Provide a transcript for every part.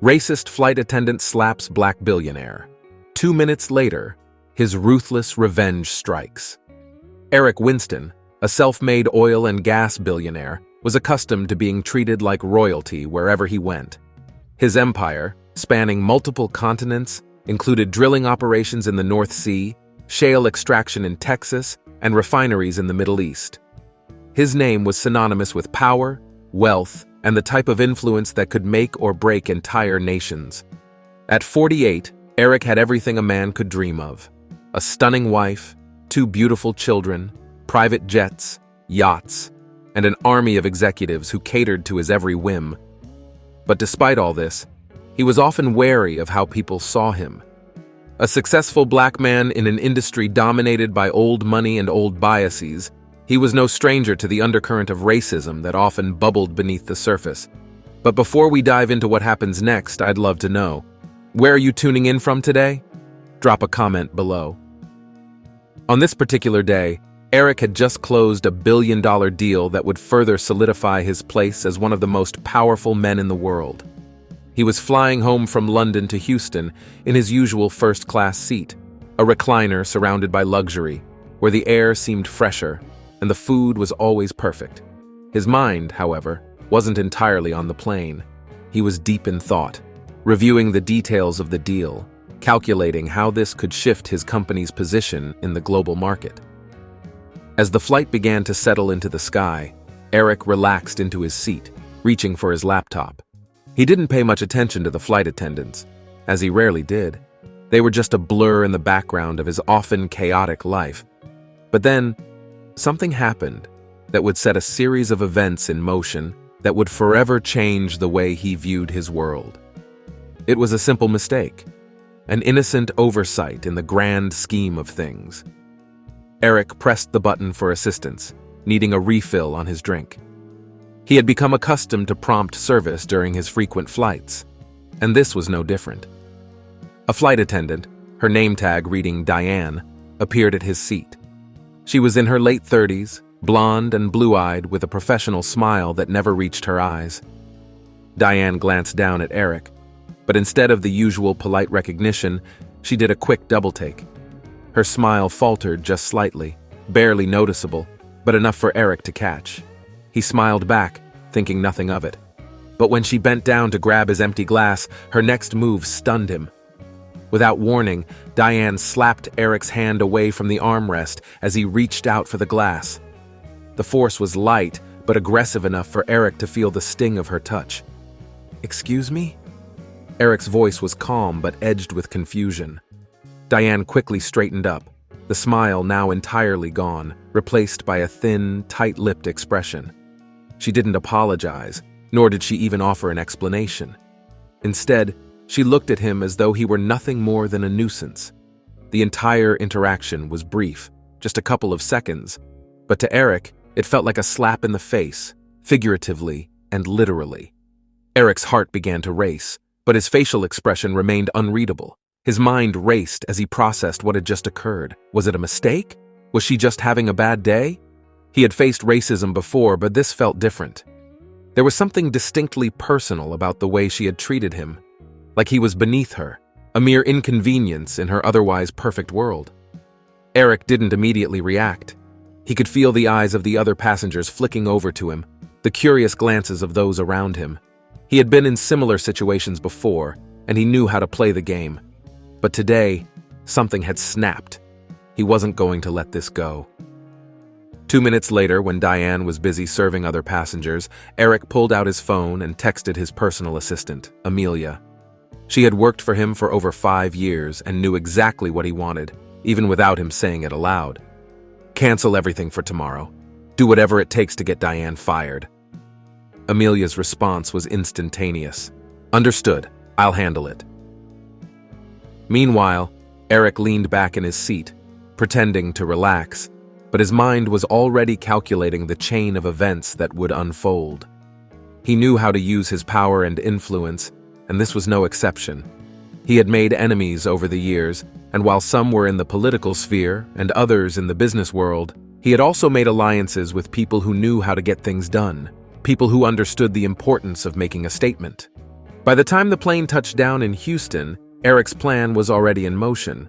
Racist flight attendant slaps black billionaire. 2 minutes later, his ruthless revenge strikes. Eric Winston, a self-made oil and gas billionaire, was accustomed to being treated like royalty wherever he went. His empire, spanning multiple continents, included drilling operations in the North Sea, shale extraction in Texas, and refineries in the Middle East. His name was synonymous with power, wealth, and the type of influence that could make or break entire nations. At 48, Eric had everything a man could dream of: a stunning wife, 2 beautiful children, private jets, yachts, and an army of executives who catered to his every whim. But despite all this, he was often wary of how people saw him. A successful black man in an industry dominated by old money and old biases, he was no stranger to the undercurrent of racism that often bubbled beneath the surface. But before we dive into what happens next, I'd love to know, where are you tuning in from today? Drop a comment below. On this particular day, Eric had just closed a billion-dollar deal that would further solidify his place as one of the most powerful men in the world. He was flying home from London to Houston in his usual first-class seat, a recliner surrounded by luxury, where the air seemed fresher and the food was always perfect. His mind, however, wasn't entirely on the plane. He was deep in thought, reviewing the details of the deal, calculating how this could shift his company's position in the global market. As the flight began to settle into the sky, Eric relaxed into his seat, reaching for his laptop. He didn't pay much attention to the flight attendants, as he rarely did. They were just a blur in the background of his often chaotic life. But then, something happened that would set a series of events in motion that would forever change the way he viewed his world. It was a simple mistake, an innocent oversight in the grand scheme of things. Eric pressed the button for assistance, needing a refill on his drink. He had become accustomed to prompt service during his frequent flights, and this was no different. A flight attendant, her name tag reading Diane, appeared at his seat. She was in her late 30s, blonde and blue-eyed with a professional smile that never reached her eyes. Diane glanced down at Eric, but instead of the usual polite recognition, she did a quick double-take. Her smile faltered just slightly, barely noticeable, but enough for Eric to catch. He smiled back, thinking nothing of it. But when she bent down to grab his empty glass, her next move stunned him. Without warning, Diane slapped Eric's hand away from the armrest as he reached out for the glass. The force was light, but aggressive enough for Eric to feel the sting of her touch. "Excuse me?" Eric's voice was calm but edged with confusion. Diane quickly straightened up, the smile now entirely gone, replaced by a thin, tight-lipped expression. She didn't apologize, nor did she even offer an explanation. Instead, she looked at him as though he were nothing more than a nuisance. The entire interaction was brief, just a couple of seconds, but to Eric, it felt like a slap in the face, figuratively and literally. Eric's heart began to race, but his facial expression remained unreadable. His mind raced as he processed what had just occurred. Was it a mistake? Was she just having a bad day? He had faced racism before, but this felt different. There was something distinctly personal about the way she had treated him, like he was beneath her, a mere inconvenience in her otherwise perfect world. Eric didn't immediately react. He could feel the eyes of the other passengers flicking over to him, the curious glances of those around him. He had been in similar situations before, and he knew how to play the game. But today, something had snapped. He wasn't going to let this go. 2 minutes later, when Diane was busy serving other passengers, Eric pulled out his phone and texted his personal assistant, Amelia. She had worked for him for over 5 years and knew exactly what he wanted, even without him saying it aloud. "Cancel everything for tomorrow. Do whatever it takes to get Diane fired." Amelia's response was instantaneous. "Understood. I'll handle it." Meanwhile, Eric leaned back in his seat, pretending to relax, but his mind was already calculating the chain of events that would unfold. He knew how to use his power and influence, and this was no exception. He had made enemies over the years, and while some were in the political sphere and others in the business world, he had also made alliances with people who knew how to get things done, people who understood the importance of making a statement. By the time the plane touched down in Houston, Eric's plan was already in motion.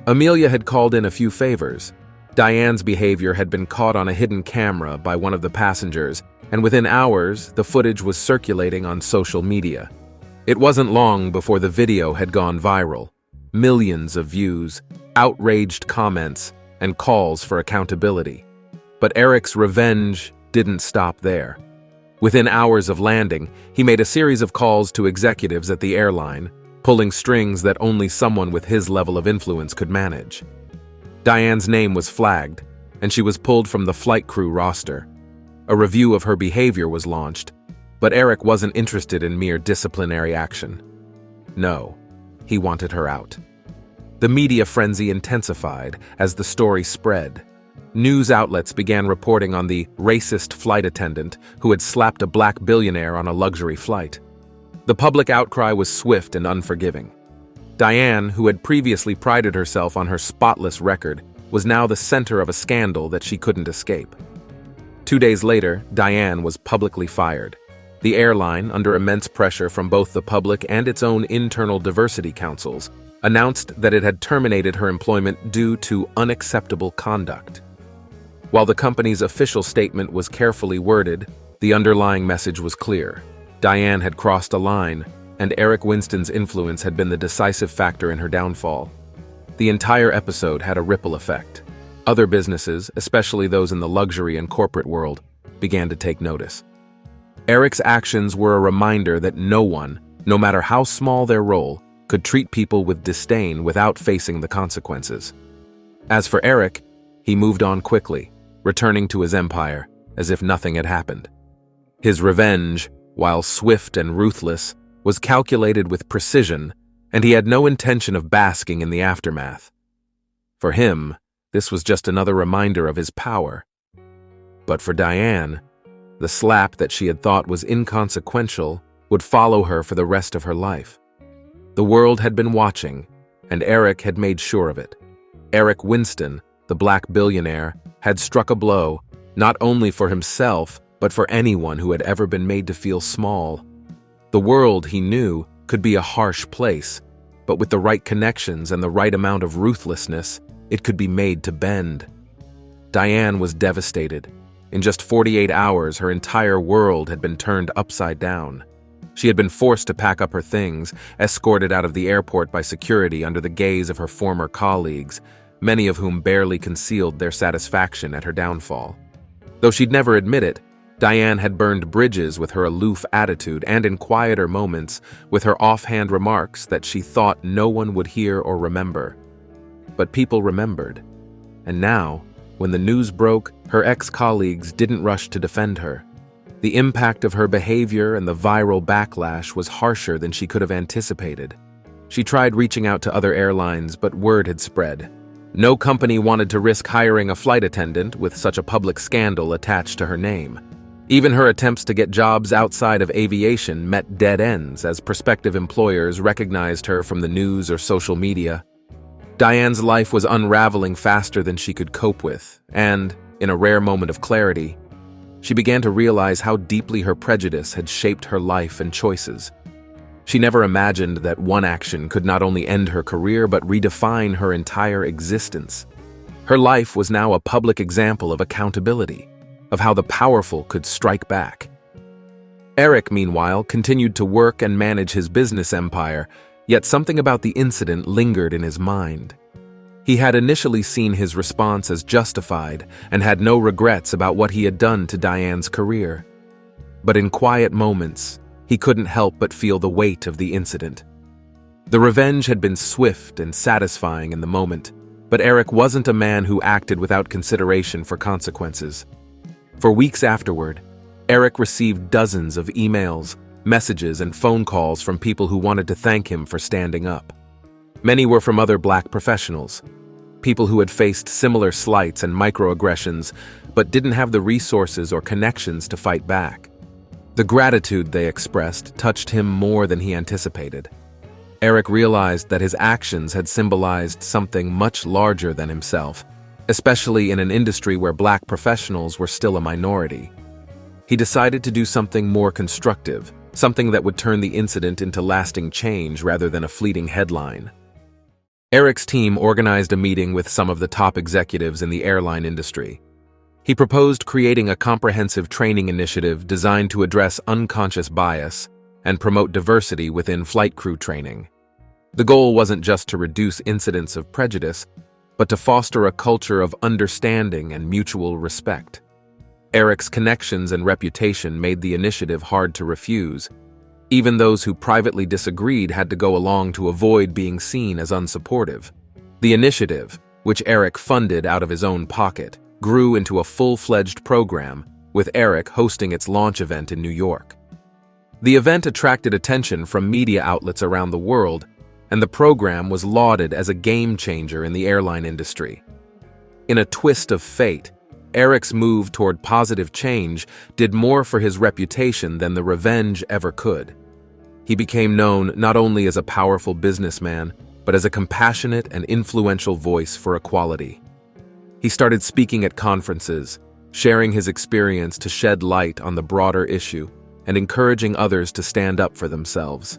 Amelia had called in a few favors. Diane's behavior had been caught on a hidden camera by one of the passengers, and within hours, the footage was circulating on social media. It wasn't long before the video had gone viral. Millions of views, outraged comments, and calls for accountability. But Eric's revenge didn't stop there. Within hours of landing, he made a series of calls to executives at the airline, pulling strings that only someone with his level of influence could manage. Diane's name was flagged, and she was pulled from the flight crew roster. A review of her behavior was launched, but Eric wasn't interested in mere disciplinary action. No, he wanted her out. The media frenzy intensified as the story spread. News outlets began reporting on the racist flight attendant who had slapped a black billionaire on a luxury flight. The public outcry was swift and unforgiving. Diane, who had previously prided herself on her spotless record, was now the center of a scandal that she couldn't escape. 2 days later, Diane was publicly fired. The airline, under immense pressure from both the public and its own internal diversity councils, announced that it had terminated her employment due to unacceptable conduct. While the company's official statement was carefully worded, the underlying message was clear. Diane had crossed a line, and Eric Winston's influence had been the decisive factor in her downfall. The entire episode had a ripple effect. Other businesses, especially those in the luxury and corporate world, began to take notice. Eric's actions were a reminder that no one, no matter how small their role, could treat people with disdain without facing the consequences. As for Eric, he moved on quickly, returning to his empire as if nothing had happened. His revenge, while swift and ruthless, was calculated with precision, and he had no intention of basking in the aftermath. For him, this was just another reminder of his power. But for Diane, the slap that she had thought was inconsequential would follow her for the rest of her life. The world had been watching, and Eric had made sure of it. Eric Winston, the black billionaire, had struck a blow, not only for himself, but for anyone who had ever been made to feel small. The world, he knew, could be a harsh place, but with the right connections and the right amount of ruthlessness, it could be made to bend. Diane was devastated. In just 48 hours, her entire world had been turned upside down. She had been forced to pack up her things, escorted out of the airport by security under the gaze of her former colleagues, many of whom barely concealed their satisfaction at her downfall. Though she'd never admit it, Diane had burned bridges with her aloof attitude and in quieter moments with her offhand remarks that she thought no one would hear or remember. But people remembered. And now, when the news broke, her ex-colleagues didn't rush to defend her. The impact of her behavior and the viral backlash was harsher than she could have anticipated. She tried reaching out to other airlines, but word had spread. No company wanted to risk hiring a flight attendant with such a public scandal attached to her name. Even her attempts to get jobs outside of aviation met dead ends as prospective employers recognized her from the news or social media. Diane's life was unraveling faster than she could cope with, and, in a rare moment of clarity, she began to realize how deeply her prejudice had shaped her life and choices. She never imagined that one action could not only end her career but redefine her entire existence. Her life was now a public example of accountability, of how the powerful could strike back. Eric, meanwhile, continued to work and manage his business empire, yet something about the incident lingered in his mind. He had initially seen his response as justified and had no regrets about what he had done to Diane's career. But in quiet moments, he couldn't help but feel the weight of the incident. The revenge had been swift and satisfying in the moment, but Eric wasn't a man who acted without consideration for consequences. For weeks afterward, Eric received dozens of emails, messages, and phone calls from people who wanted to thank him for standing up. Many were from other black professionals, people who had faced similar slights and microaggressions but didn't have the resources or connections to fight back. The gratitude they expressed touched him more than he anticipated. Eric realized that his actions had symbolized something much larger than himself, especially in an industry where black professionals were still a minority. He decided to do something more constructive, something that would turn the incident into lasting change rather than a fleeting headline. Eric's team organized a meeting with some of the top executives in the airline industry. He proposed creating a comprehensive training initiative designed to address unconscious bias and promote diversity within flight crew training. The goal wasn't just to reduce incidents of prejudice, but to foster a culture of understanding and mutual respect. Eric's connections and reputation made the initiative hard to refuse. Even those who privately disagreed had to go along to avoid being seen as unsupportive. The initiative, which Eric funded out of his own pocket, grew into a full-fledged program, with Eric hosting its launch event in New York. The event attracted attention from media outlets around the world, and the program was lauded as a game-changer in the airline industry. In a twist of fate, Eric's move toward positive change did more for his reputation than the revenge ever could. He became known not only as a powerful businessman, but as a compassionate and influential voice for equality. He started speaking at conferences, sharing his experience to shed light on the broader issue, and encouraging others to stand up for themselves.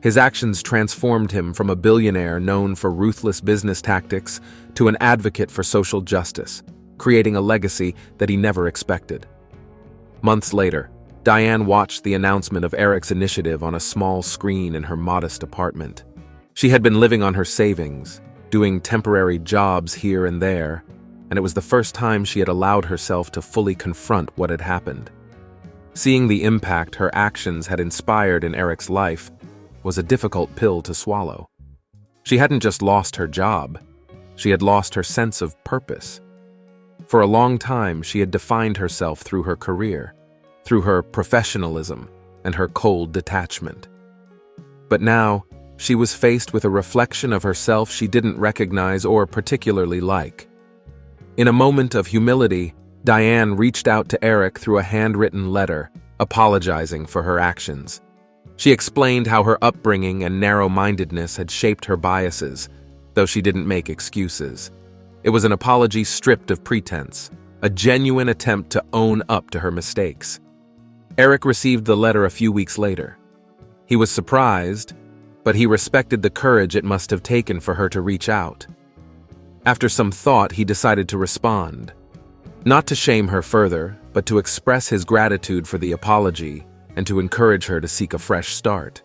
His actions transformed him from a billionaire known for ruthless business tactics to an advocate for social justice, creating a legacy that he never expected. Months later, Diane watched the announcement of Eric's initiative on a small screen in her modest apartment. She had been living on her savings, doing temporary jobs here and there, and it was the first time she had allowed herself to fully confront what had happened. Seeing the impact her actions had inspired in Eric's life was a difficult pill to swallow. She hadn't just lost her job, she had lost her sense of purpose. For a long time, she had defined herself through her career, through her professionalism and her cold detachment. But now, she was faced with a reflection of herself she didn't recognize or particularly like. In a moment of humility, Diane reached out to Eric through a handwritten letter, apologizing for her actions. She explained how her upbringing and narrow-mindedness had shaped her biases, though she didn't make excuses. It was an apology stripped of pretense, a genuine attempt to own up to her mistakes. Eric received the letter a few weeks later. He was surprised, but he respected the courage it must have taken for her to reach out. After some thought, he decided to respond. Not to shame her further, but to express his gratitude for the apology and to encourage her to seek a fresh start.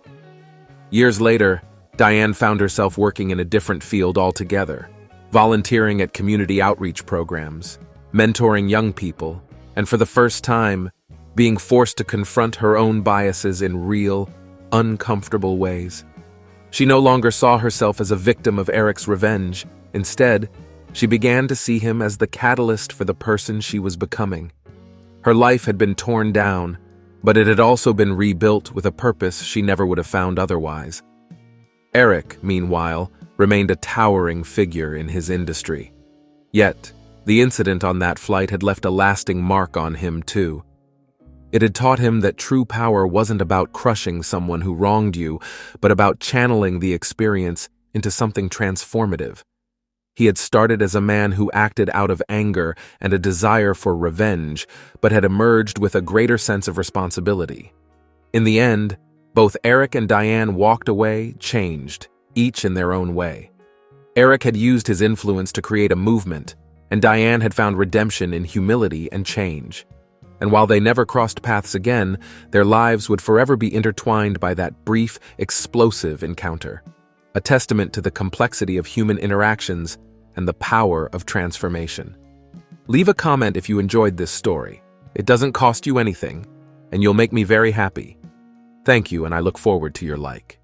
Years later, Diane found herself working in a different field altogether, volunteering at community outreach programs, mentoring young people, and for the first time, being forced to confront her own biases in real, uncomfortable ways. She no longer saw herself as a victim of Eric's revenge. Instead, she began to see him as the catalyst for the person she was becoming. Her life had been torn down, but it had also been rebuilt with a purpose she never would have found otherwise. Eric, meanwhile, remained a towering figure in his industry. Yet, the incident on that flight had left a lasting mark on him too. It had taught him that true power wasn't about crushing someone who wronged you, but about channeling the experience into something transformative. He had started as a man who acted out of anger and a desire for revenge, but had emerged with a greater sense of responsibility. In the end, both Eric and Diane walked away changed, each in their own way. Eric had used his influence to create a movement, and Diane had found redemption in humility and change. And while they never crossed paths again, their lives would forever be intertwined by that brief, explosive encounter, a testament to the complexity of human interactions and the power of transformation. Leave a comment if you enjoyed this story. It doesn't cost you anything, and you'll make me very happy. Thank you, and I look forward to your like.